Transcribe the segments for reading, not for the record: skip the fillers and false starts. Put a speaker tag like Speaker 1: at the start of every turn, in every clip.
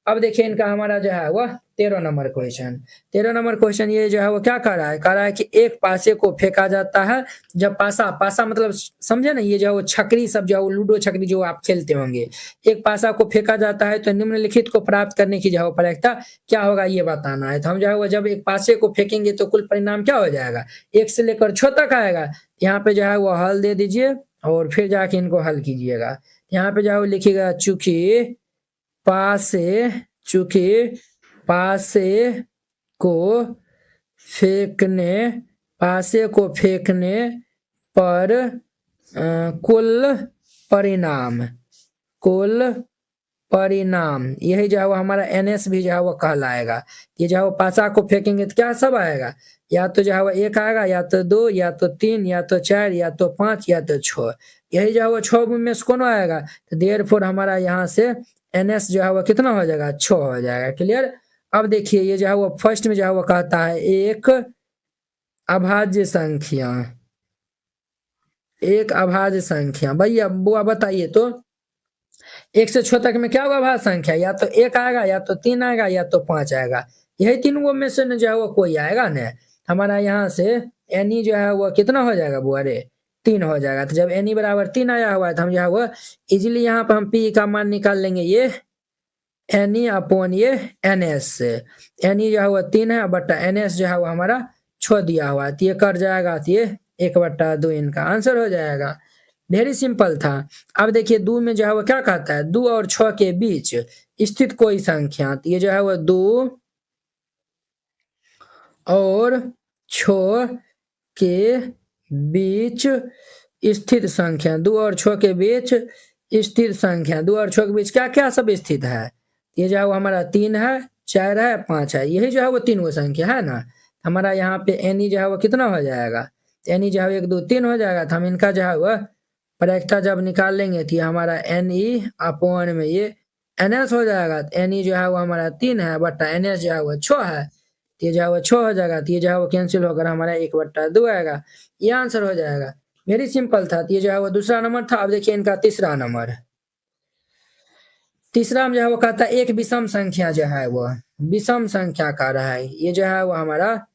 Speaker 1: अब देखिए इनका हमारा जो है वह 13 नंबर क्वेश्चन। 13 नंबर क्वेश्चन ये जो है वो क्या कर रहा है, कह रहा है कि एक पासे को फेंका जाता है जब पासा मतलब समझे ना, ये जो है वो छकरी सब जो है वो लूडो छकरी जो आप खेलते होंगे, एक पासा को फेंका जाता है तो निम्नलिखित को प्राप्त करने की जो है प्रायिकता क्या होगा ये बताना है। तो हम जो है वो जब एक पासे को फेंकेंगे तो कुल परिणाम क्या हो जाएगा, 1 से लेकर 6 तक आएगा। यहाँ पे जो है वो हल दे दीजिए और फिर जाके इनको हल कीजिएगा। यहाँ पे जो है वो लिखिएगा चूंकि पासे को फेंकने पर कुल परिणाम यही जो है वो हमारा NS भी जो है वो कहलाएगा। ये जो है वो पासा को फेंकेंगे तो क्या सब आएगा, या तो जो है वो 1 आएगा, या तो 2, या तो 3, या तो 4, या तो 5, या तो 6। यही जो है वो 6 में से कौन आएगा, तो देयरफॉर हमारा यहाँ से NS जो है वो कितना हो जाएगा, 6 हो जाएगा। क्लियर। अब देखिए ये जो है वो फर्स्ट में जो है वो कहता है एक अभाज्य संख्या। भैया बुआ बताइए तो 1 से 6 तक में क्या होगा अभाज्य संख्या, या तो 1 आएगा, या तो 3 आएगा, या तो 5 आएगा। यही तीनों में से जो है वो कोई आएगा ना। हमारा यहाँ से NE जो है वो कितना हो जाएगा बुआ रे, 3 हो जाएगा। तो जब NE बराबर 3 आया हुआ है तो हम जो है वो इजिली यहाँ पर हम P का मान निकाल लेंगे, ये NE अपॉन ये NS से। NE जो है वो 3 है बटा NS जो है वो हमारा 6 दिया हुआ है, तो ये कर जाएगा, तो ये 1/2 इनका आंसर हो जाएगा। वेरी सिंपल था। अब देखिए 2 में जो है वो क्या कहता है, 2 और 6 के बीच स्थित कोई संख्या, तो ये जो है वो 2 और 6 के बीच स्थित संख्या, 2 और 6 के बीच स्थित संख्या, 2 और 6 के बीच क्या क्या सब स्थित है, ये जो है वो हमारा 3 है, 4 है, 5 है, यही जो है वो 3 वो संख्या है ना। हमारा यहाँ पे NE जो है वो कितना हो जाएगा, NE जो है 1 2 3 हो जाएगा। तो हम इनका जो है वो प्रायिकता जब निकाल लेंगे तो हमारा NE अपॉन में ये NS हो जाएगा। तो NE जो है वो हमारा 3 है बटा NS जो है वो 6 है, तो ये जो है वो 6 हो जाएगा। तो ये जो है वो कैंसिल होकर हमारा 1/2 आएगा, ये आंसर हो जाएगा। वेरी सिंपल था। तो ये जो है वो दूसरा नंबर था। अब देखिए इनका तीसरा नंबर। तीसरा में जो है वो कहता है एक विषम संख्या जो है वो विषम संख्या का रहा है, ये जो है वो हमारा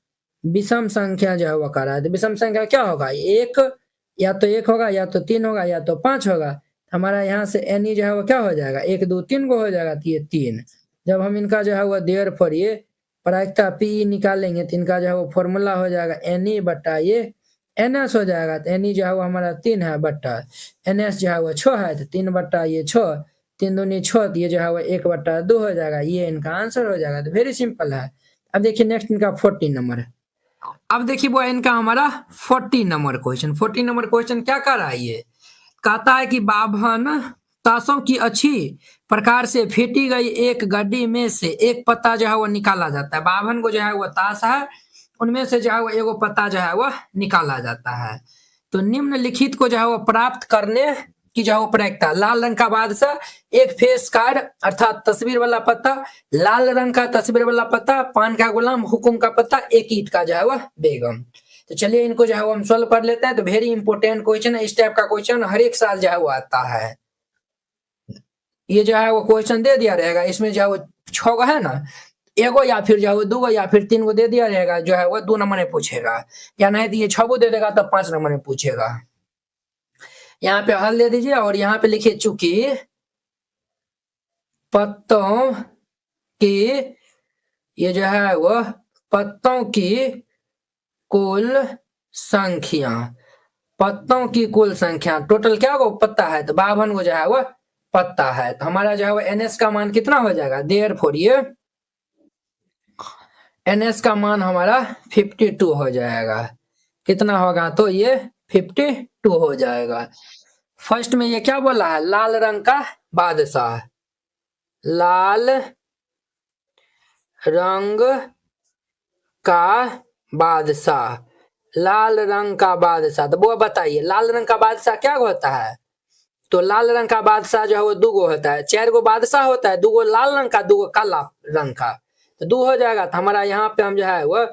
Speaker 1: विषम संख्या जो है वो कर रहा है। तो विषम संख्या क्या होगा, एक या तो 1 होगा, या तो 3 होगा, या तो 5 होगा। हमारा यहाँ से NE जो है वो क्या हो जाएगा, 1 2 3 को हो जाएगा, तो ये 3। जब हम इनका जो है वो देयरफॉर ये प्रायिकता PE निकालेंगे तो इनका जो है वो फॉर्मूला हो जाएगा NE बटा ये NS हो जाएगा। तो NE जो है वो हमारा 3 है बटा NS जो है वो 6 है, तो 3 बटा ये 6, 3 दूनी 6, ये जो है वो 1/2 हो जाएगा, ये इनका आंसर हो जाएगा। तो वेरी सिंपल है। अब देखिए नेक्स्ट इनका 14 नंबर है। अब देखिए वो इनका हमारा 14 नंबर क्वेश्चन। 14 नंबर क्वेश्चन क्या कर रहा है, ये कहता है कि बाभन ताशों की अच्छी प्रकार से फेंटी गई एक गड्डी में से एक पत्ता जो है वो निकाला जाता है। बाभन को जो है वो ताश है, उनमें से जो है वो एगो पत्ता जो है वो निकाला जाता है। तो निम्नलिखित को जो है वो प्राप्त करने की जो है वो प्रायिकता, लाल रंग का बादशाह, एक फेस कार्ड अर्थात तस्वीर वाला पत्ता, लाल रंग का तस्वीर वाला पत्ता, पान का गुलाम, हुकुम का पत्ता, एक ईंट का जो है वह बेगम। तो चलिए इनको जो है वो हम सॉल्व कर लेते हैं। तो वेरी इंपॉर्टेंट क्वेश्चन है, इस टाइप का क्वेश्चन हर एक साल जो है वो आता है। ये जो है वो क्वेश्चन दे दिया रहेगा, इसमें जो है वो 6 है ना, एगो या फिर जो है वो 2 या फिर 3 दे दिया रहेगा, जो है वो 2 नंबर में पूछेगा, या नहीं तो ये 6 दे देगा तब 5 नंबर में पूछेगा। यहाँ पे हल दे दीजिए और यहाँ पे लिखिए चूंकि पत्तों की ये जो है वो पत्तों की कुल संख्या टोटल क्या हो पत्ता है, तो 52 को जो है वो पत्ता है। तो हमारा जो है वो NS का मान कितना हो जाएगा, देयरफॉर ये NS का मान हमारा 52 हो जाएगा। कितना होगा, तो ये 52 हो जाएगा। फर्स्ट में ये क्या बोला है, लाल रंग का बादशाह, लाल रंग का बादशाह, लाल रंग का बादशाह। तो वो बताइए लाल रंग का बादशाह क्या होता है, तो लाल रंग का बादशाह जो है वो 2 होता है, 4 बादशाह होता है, 2 लाल रंग का, 2 काला रंग का, तो 2 हो जाएगा। तो हमारा यहाँ पे हम जो है वो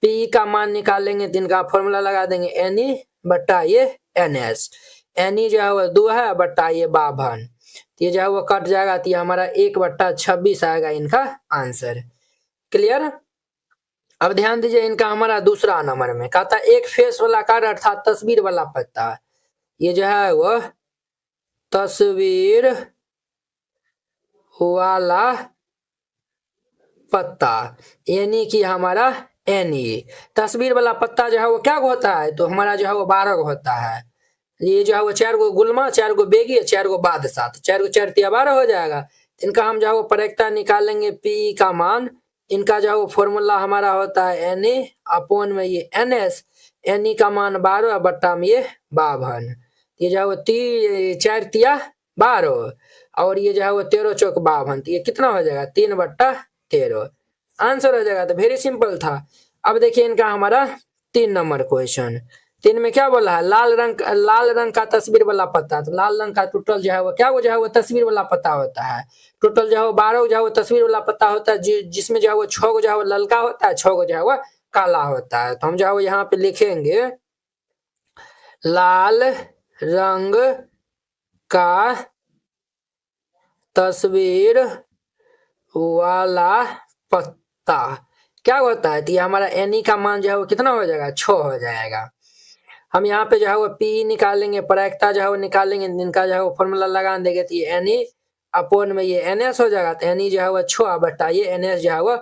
Speaker 1: पी का मान निकाल लेंगे, तो इनका फॉर्मूला लगा देंगे NE बटा ये NS। NE जो है वो 2 है बटा ये 52, तो ये जो है वो कट जाएगा, तो ये हमारा 1/26 आएगा इनका आंसर। क्लियर। अब ध्यान दीजिए इनका हमारा दूसरा नंबर में कहता है एक फेस वाला कार्ड अर्थात तस्वीर वाला पत्ता। ये जो है वो तस्वीर वाला पत्ता यानी कि हमारा एनी। तस्वीर वाला पत्ता जो है वो क्या होता है, तो हमारा जो है वो 12 होता है। ये जो है वो 4 गो गुलमा, 4 गो बेगी, 4 गो बादशाह, 4 गो 4 तिया 12 हो जाएगा। इनका हम जो है वो प्रत्येकता निकालेंगे पी का मान। इनका जो है वो फॉर्मूला हमारा होता है एन ए अपॉन में ये एन एस। एन ई का मान 12 बट्टा में ये 52। ये जो है वो 4 तिया 12 और ये जो है वो 13 चौक 52, तो ये कितना हो जाएगा 3/13 आंसर हो जाएगा। तो वेरी सिंपल था। अब देखिए इनका हमारा 3 नंबर क्वेश्चन। 3 में क्या बोला है, लाल रंग का तस्वीर वाला पत्ता। तो लाल रंग का टोटल जो है वो क्या, वो जो है वो तस्वीर वाला पत्ता होता है। टोटल जो है वो 12 जो है वो तस्वीर वाला पत्ता होता है, जिसमें जो है वो 6 गो जो है वो ललका होता है, 6 गो जो है वो काला होता है। तो हम जो है वो यहाँ पे लिखेंगे लाल रंग का तस्वीर वाला पत्ता क्या होता है, तो ये हमारा एनी का मान जो है वो कितना हो जाएगा 6 हो जाएगा। हम यहाँ पे जो है वो पी निकालेंगे, प्रायिकता जो है वो निकालेंगे, इनका जो है वो फॉर्मूला लगा देंगे, तो ये एनी अपॉन में ये एन एस हो जाएगा। तो एनी जो है वो 6 बट्टा ये एन एस जो है वो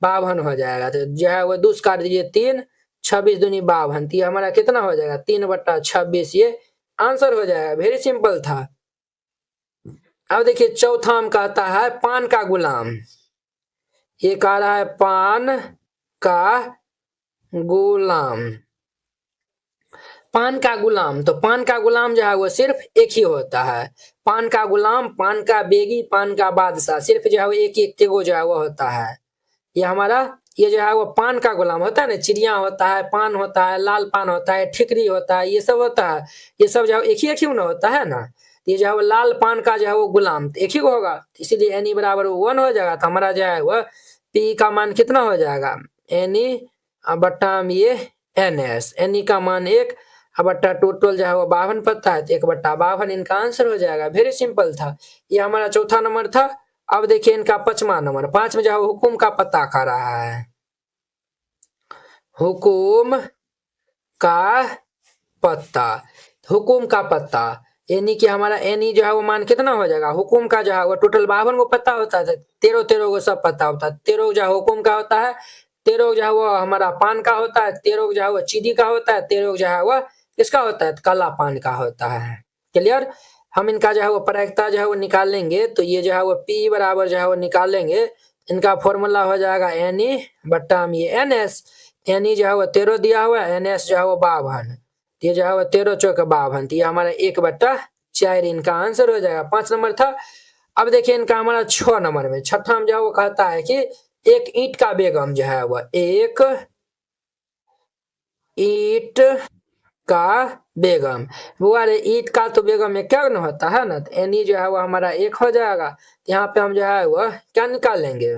Speaker 1: 52 हो जाएगा। तो जो है वो 2 काट दीजिए 3, 26 दूनी 52, तो ये हमारा कितना हो जाएगा 3/26 ये आंसर हो जाएगा। वेरी सिंपल था। अब देखिए चौथा हम कहता है पान का गुलाम। ये कह रहा है पान का गुलाम। पान का गुलाम, तो पान का गुलाम जो है वो सिर्फ एक ही होता है। पान का गुलाम, पान का बेगी, पान का बादशाह, सिर्फ जो है वो एक एक को जो है वो होता है। ये हमारा ये जो है वो पान का गुलाम होता है ना, चिड़िया होता है, पान होता है, लाल पान होता है, ठिकरी होता है, ये सब होता है। ये सब जो है एक ही ना होता है ना। ये जो है वो लाल पान का जो है वो गुलाम एक ही को होगा, इसीलिए एनी बराबर 1 हो जाएगा। तो हमारा जो है वो पी का मान कितना हो जाएगा एनी बट्टा में ये एन एस। एनी का मान 1 बट्टा टोटल जो है वो 52 पत्ता है, 1/52 इनका आंसर हो जाएगा। वेरी सिंपल था। ये हमारा चौथा नंबर था। अब देखिए इनका 5वां नंबर। 5 में जो है हुकुम का पत्ता खा रहा है। हुकुम का पत्ता, हुकुम का पत्ता यानी कि हमारा एनी जो है वो मान कितना हो जाएगा, हुकुम का जो है वो टोटल 52 को पत्ता होता है, 13 को सब पत्ता होता है। 13 जो है हुकुम का होता है, 13 जो है वो हमारा पान का होता है, 13 जो है वो चीनी का होता है, 13 जो है वो किसका होता है काला पान का होता है। क्लियर। हम इनका जो है वो प्रायिकता जो है वो निकालेंगे, तो ये जो है वो पी बराबर जो है वो निकालेंगे। इनका फॉर्मूला हो जाएगा एनी बट्टा में ये एन एस। एनी जो है वो 13 दिया हुआ है, एन एस जो है वो 52, ये जो है वो 13 चौक 52, ये हमारा 1/4 इनका आंसर हो जाएगा। 5 नंबर था। अब देखिए इनका हमारा 6 नंबर में। छठा में जो है वो कहता है कि एक ईंट का बेगम जो है वो एक ईंट का बेगम, वो अरे ईंट का तो बेगम में क्या न होता है ना, तो एनी जो है वो हमारा 1 हो जाएगा। यहाँ पे हम जो है वो क्या निकालेंगे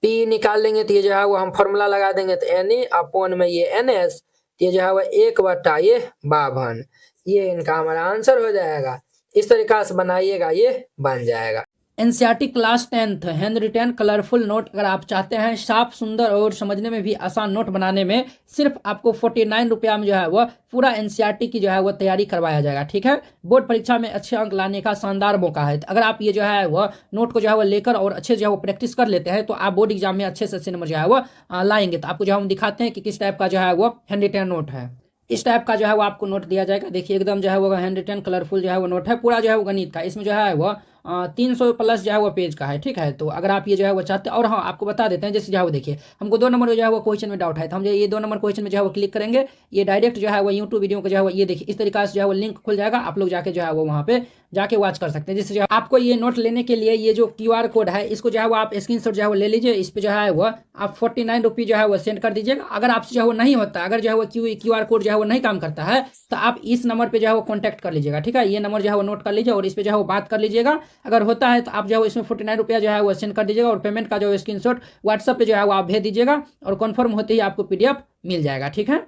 Speaker 1: पी निकालेंगे, तो ये जो है वो हम फॉर्मूला लगा देंगे, तो एनी अपॉन में ये एन एस, ये जो है वो 1/52 ये इनका हमारा आंसर हो जाएगा। इस तरीका से बनाइएगा, ये बन जाएगा।
Speaker 2: NCERT class 10th hand retain colourful note अगर आप चाहते हैं साफ सुंदर और समझने में भी आसान नोट बनाने में, सिर्फ आपको 49 रुपया में जो है वो पूरा एनसीईआरटी की जो है वो तैयारी करवाया जाएगा। ठीक है, बोर्ड परीक्षा में अच्छे अंक लाने का शानदार मौका है। अगर आप ये जो है वो नोट को जो है वो लेकर और अच्छे जो है वो प्रैक्टिस कर लेते हैं, तो आप बोर्ड एग्जाम में अच्छे से नंबर जो है वो लाएंगे। तो आपको जो हम दिखाते हैं कि किस टाइप का जो है वो हैंड रिटेन नोट है। इस टाइप का जो है वो आपको नोट दिया जाएगा। देखिए एकदम जो है वो हैंड रिटेन कलरफुल जो है वो नोट है, पूरा जो है वो गणित का। इसमें जो है वो 300 प्लस जो है वो पेज का है। ठीक है, तो अगर आप ये जो है वो चाहते हैं, और हाँ आपको बता देते हैं, जैसे जो है वो देखिए हमको 2 नंबर जो है वो क्वेश्चन में डाउट है, तो हम जो ये 2 नंबर क्वेश्चन में जो है वो क्लिक करेंगे, ये डायरेक्ट जो है वो यूट्यूब वीडियो को जो है वो ये देखिए इस तरीका से जो है वो लिंक खुल जाएगा। आप लोग जाके जो है वो वहाँ पे जाके वॉच कर सकते हैं। जैसे जो आपको ये नोट लेने के लिए ये जो QR कोड है, इसको जो है वो आप स्क्रीनशॉट जो है वो ले लीजिए। इस पे जो है वो आप 49 रुपये जो है वो सेंड कर दीजिएगा। अगर आपसे जो है वो नहीं होता, अगर जो है वो QR कोड जो है वो नहीं काम करता है, तो आप इस नंबर पे जो है वो कॉन्टैक्ट कर लीजिएगा। ठीक है, ये नंबर जो है वो नोट कर लीजिए और इस पे जो है वो बात कर लीजिएगा। अगर होता है तो आप जो है इसमें 49 रुपया जो है वो सेंड कर दीजिएगा और पेमेंट का जो स्क्रीनशॉट व्हाट्सएप पे जो है वो आप भेज दीजिएगा और कन्फर्म होते ही आपको PDF मिल जाएगा। ठीक है।